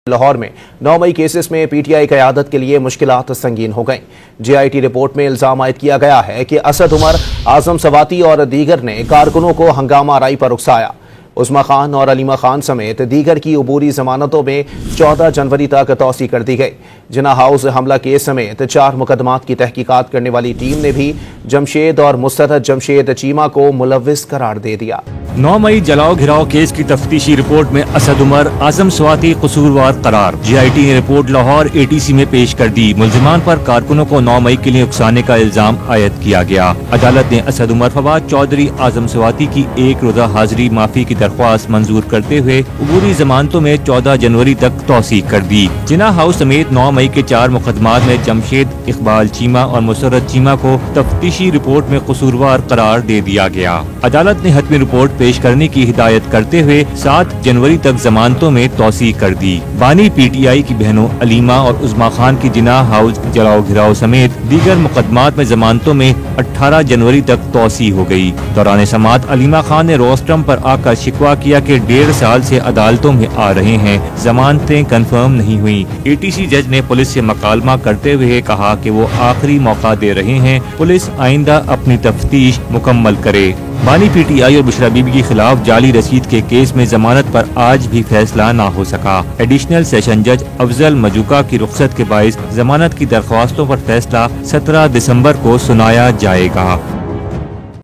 لاہور میں 9 مئی کیسز میں P T I قیادت کے لیے مشکلات سنگین ہو گئیں۔ جے آئی ٹی رپورٹ میں الزام عائد کیا گیا ہے کہ اسد عمر، اعظم سواتی اور دیگر نے کارکنوں کو ہنگامہ آرائی پر اکسایا۔ عظمی خان اور علیمہ خان سمیت دیگر کی عبوری ضمانتوں میں 14 جنوری تک توسیع کر دی گئی۔ جناح ہاؤس حملہ کیس سمیت 4 مقدمات کی تحقیقات کرنے والی ٹیم نے بھی جمشید اور مسترد جمشید چیمہ کو ملوث قرار دے دیا۔ 9 مئی جلاؤ گھراؤ کیس کی تفتیشی رپورٹ میں اسد عمر، اعظم سواتی قصوروار قرار۔ جے آئی ٹی نے report Lahore A T C میں پیش کر دی۔ ملزمان پر کارکنوں کو 9 مئی کے لیے اکسانے کا الزام عائد کیا گیا۔ عدالت نے اسد عمر، فواد چودھری، اعظم سواتی کی 1 روزہ حاضری معافی کی درخواست منظور کرتے ہوئے عبوری ضمانتوں میں 14 جنوری تک توسیع کر دی۔ جناح ہاؤس سمیت 9 مئی کے 4 مقدمات میں جمشید اقبال چیمہ اور مسرت چیمہ کو تفتیشی رپورٹ میں قصوروار قرار دے دیا گیا۔ عدالت نے حتمی رپورٹ پیش کرنے کی ہدایت کرتے ہوئے 7 جنوری تک ضمانتوں میں توسیع کر دی۔ بانی پی ٹی آئی کی بہنوں علیمہ اور عظمی خان کی جناح ہاؤس جلاؤ گھراؤ سمیت دیگر مقدمات میں ضمانتوں میں 18 جنوری تک توسیع ہو گئی۔ دوران سماعت علیمہ خان نے روسٹرم پر آ کر شکوہ کیا کہ 1.5 سال سے عدالتوں میں آ رہے ہیں، ضمانتیں کنفرم نہیں ہوئیں۔ اے ٹی سی جج نے پولیس سے مکالمہ کرتے ہوئے کہا کہ وہ آخری موقع دے رہے ہیں، پولیس آئندہ اپنی تفتیش مکمل کرے۔ بانی پی ٹی آئی اور بشرا بی بی کے خلاف جعلی رسید کے کیس میں ضمانت پر آج بھی فیصلہ نہ ہو سکا۔ ایڈیشنل سیشن جج افضل مجوکا کی رخصت کے باعث ضمانت کی درخواستوں پر فیصلہ 17 دسمبر کو سنایا جائے گا۔